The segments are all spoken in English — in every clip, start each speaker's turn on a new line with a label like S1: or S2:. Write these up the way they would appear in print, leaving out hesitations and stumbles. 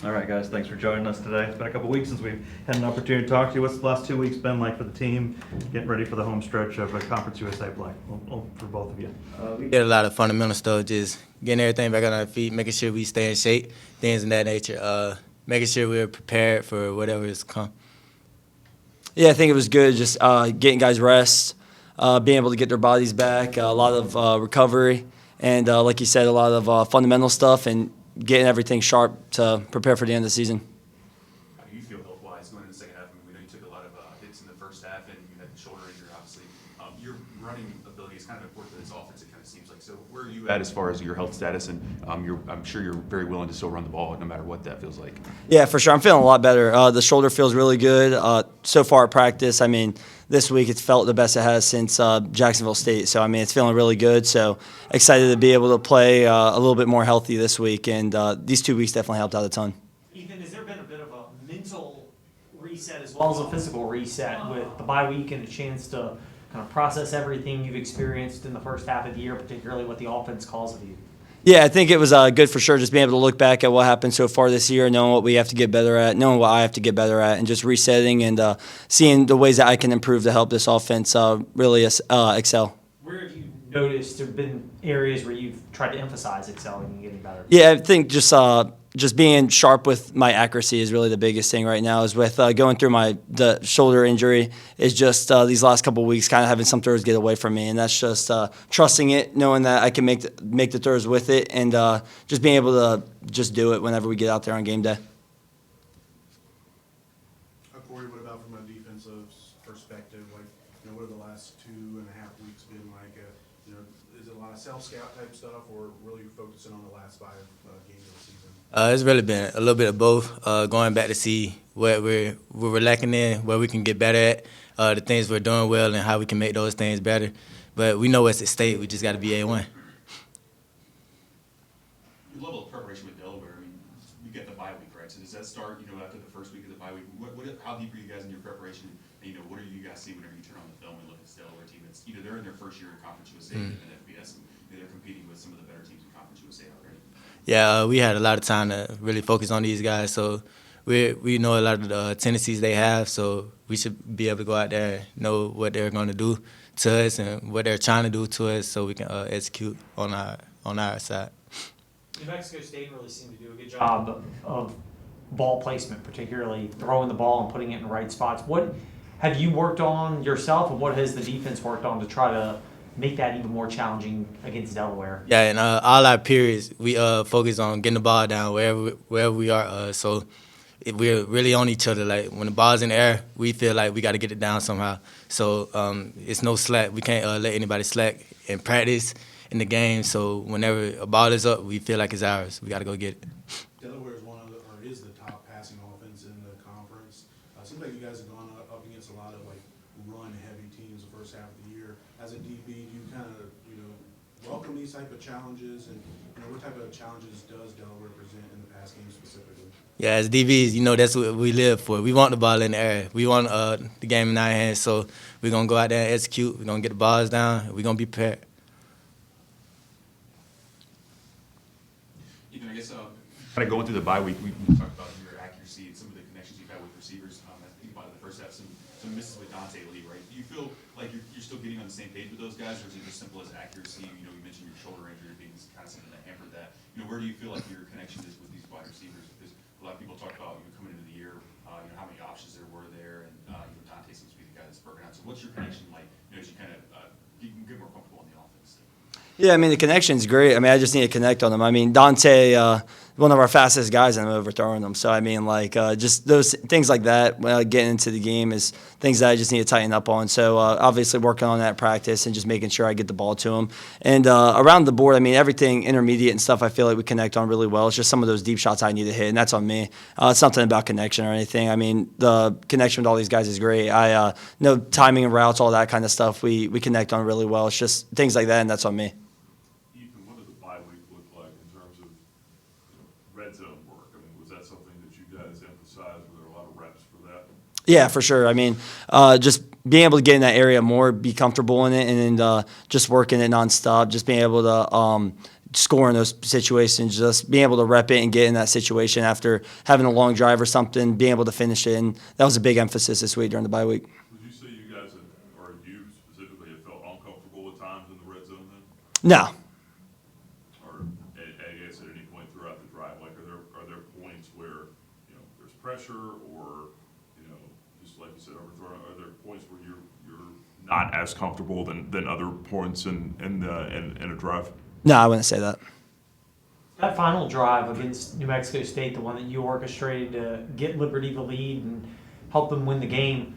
S1: All right, guys, thanks for joining us today. It's been a couple weeks since we've had an opportunity to talk to you. What's the last 2 weeks been like for the team, getting ready for the home stretch of Conference USA play for both of you?
S2: We did a lot of fundamental stuff, just getting everything back on our feet, making sure we stay in shape, things of that nature, making sure we're prepared for whatever is to come.
S3: Yeah, I think it was good just getting guys rest, being able to get their bodies back, a lot of recovery, and like you said, a lot of fundamental stuff and getting everything sharp to prepare for the end of the season.
S4: How do you feel health-wise going into the second half? I mean, we know you took a lot of hits in the first half, and you had the shoulder injury, obviously. Your running ability is kind of important to this offense, it kind of seems like. So where are you at as far as your health status? And I'm sure you're very willing to still run the ball no matter what that feels like.
S3: Yeah, for sure. I'm feeling a lot better. The shoulder feels really good. So far at practice, I mean, this week it's felt the best it has since Jacksonville State. So, I mean, it's feeling really good. So excited to be able to play a little bit more healthy this week. And these 2 weeks definitely helped out a ton.
S5: Ethan, has there been a bit of a mental reset as well as a physical reset with the bye week and a chance to kind of process everything you've experienced in the first half of the year, particularly what the offense calls of you?
S3: Yeah, I think it was good for sure just being able to look back at what happened so far this year, knowing what we have to get better at, knowing what I have to get better at, and just resetting and seeing the ways that I can improve to help this offense really excel.
S5: Where have you noticed there have been areas where you've tried to emphasize excelling and getting better?
S3: Yeah, I think just being sharp with my accuracy is really the biggest thing right now. Is with going through the shoulder injury, is just these last couple of weeks kind of having some throws get away from me, and that's just trusting it, knowing that I can make the throws with it, and just being able to just do it whenever we get out there on game day.
S6: Corey, what about from a defensive perspective? Like, what have the last 2.5 weeks been like? Is it a lot of self-scout type stuff, or really focusing on the last 5 games of the season?
S2: It's really been a little bit of both, going back to see where we're lacking in, where we can get better at, the things we're doing well, and how we can make those things better. But we know what's at stake. We just got to be A1.
S4: Your level of preparation with Delaware, I mean, you get the bye week, right? So does that start, after the first week of the bye week? How deep are you guys in your preparation? And, what do you guys see whenever you turn on the film and look at this Delaware team? It's they're in their first year in Conference USA and FBS, and they're competing with some of the better teams in Conference USA already.
S2: Yeah, we had a lot of time to really focus on these guys, so we know a lot of the tendencies they have, so we should be able to go out there and know what they're going to do to us and what they're trying to do to us, so we can execute on our side.
S5: New Mexico State really seemed to do a good job of ball placement, particularly throwing the ball and putting it in the right spots. What have you worked on yourself, and what has the defense worked on to try to make that even more challenging against Delaware?
S2: Yeah, and all our periods, we focus on getting the ball down wherever we are. So we're really on each other. Like, when the ball's in the air, we feel like we got to get it down somehow. So it's no slack. We can't let anybody slack in practice, in the game. So whenever a ball is up, we feel like it's ours. We got to go get it.
S6: Delaware is the top passing offense in the conference. Seems like you guys have gone up against a lot of run-heavy teams the first half of the year. As a DB, do you kind of welcome these type of challenges, and what type of challenges does Delaware present in the pass game specifically?
S2: Yeah, as DBs, that's what we live for. We want the ball in the air. We want the game in our hands. So we're gonna go out there and execute. We're gonna get the balls down. We're gonna be prepared.
S4: Ethan, I guess kind of going through the bye week, we talked about your accuracy and some of the connections you've had with receivers. I think about it the first half, some misses with Dante Lee, right? Do you feel like you're still getting on the same page with those guys, or is it as simple as accuracy? You mentioned your shoulder injury being kind of something that hampered that. Where do you feel like your connection is with these wide receivers? Because a lot of people talk about coming into the year, how many options there were there, and Dante seems to be the guy that's broken out. So what's your connection like? As you kind of get more comfortable on the offense?
S3: Yeah, I mean, the connection's great. I mean, I just need to connect on them. I mean, Dante, one of our fastest guys, and I'm overthrowing them. So, I mean, just those things like that, getting into the game is things that I just need to tighten up on. So, obviously working on that practice and just making sure I get the ball to him. And around the board, I mean, everything intermediate and stuff I feel like we connect on really well. It's just some of those deep shots I need to hit, and that's on me. It's nothing about connection or anything. I mean, the connection with all these guys is great. I know timing and routes, all that kind of stuff, we connect on really well. It's just things like that, and that's on me.
S7: What did the bye week look like in terms of red zone work? I mean, was that something that you guys emphasized? Were there a lot of reps for that?
S3: Yeah, for sure. I mean, just being able to get in that area more, be comfortable in it, and just working it nonstop, just being able to score in those situations, just being able to rep it and get in that situation after having a long drive or something, being able to finish it. And that was a big emphasis this week during the bye week.
S7: Would you say you guys have, or you specifically have felt uncomfortable at times in the red zone then?
S3: No.
S7: Or I guess at any point throughout the drive, like are there points where, you know, there's pressure or, you know, just like you said, overthrow, are there points where you're not as comfortable than other points in a drive?
S3: No, I wouldn't say that.
S5: That final drive against New Mexico State, the one that you orchestrated to get Liberty the lead and help them win the game,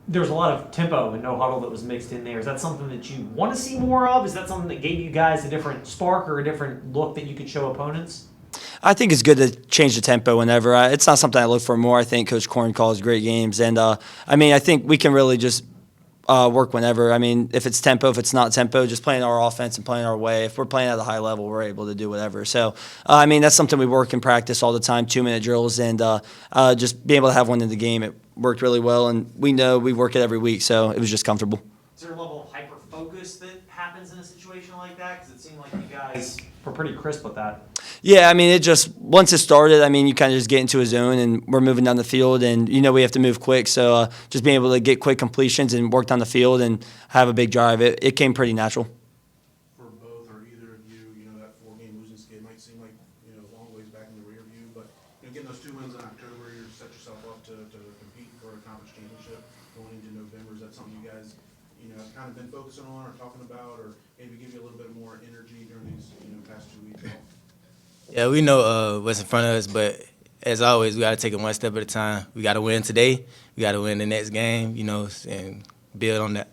S5: there was a lot of tempo and no huddle that was mixed in there. Is that something that you want to see more of? Is that something that gave you guys a different spark or a different look that you could show opponents?
S3: I think it's good to change the tempo whenever. It's not something I look for more. I think Coach Korn calls great games. And, I mean, I think we can really just work whenever. I mean, if it's tempo, if it's not tempo, just playing our offense and playing our way. If we're playing at a high level, we're able to do whatever. So, I mean, that's something we work in practice all the time, 2-minute drills, and just being able to have one in the game, it worked really well. And we know we work it every week, so it was just comfortable.
S5: Is there a level of hyper-focus that happens in a situation like that? Because it seemed like you guys were pretty crisp with that.
S3: Yeah, I mean, it just, once it started, I mean, you kind of just get into a zone and we're moving down the field and, you know, we have to move quick. So just being able to get quick completions and work down the field and have a big drive, it came pretty natural.
S6: For both or either of you, you know, that 4-game losing skid might seem like, you know, a long ways back in the rear view, but, you know, getting those 2 wins in October, you set yourself up to compete for a conference championship going into November. Is that something you guys, you know, have kind of been focusing on or talking about, or maybe give you a little bit more energy during these, you know, past 2 weeks off?
S2: Yeah, we know what's in front of us, but as always, we got to take it one step at a time. We got to win today. We got to win the next game, you know, and build on that.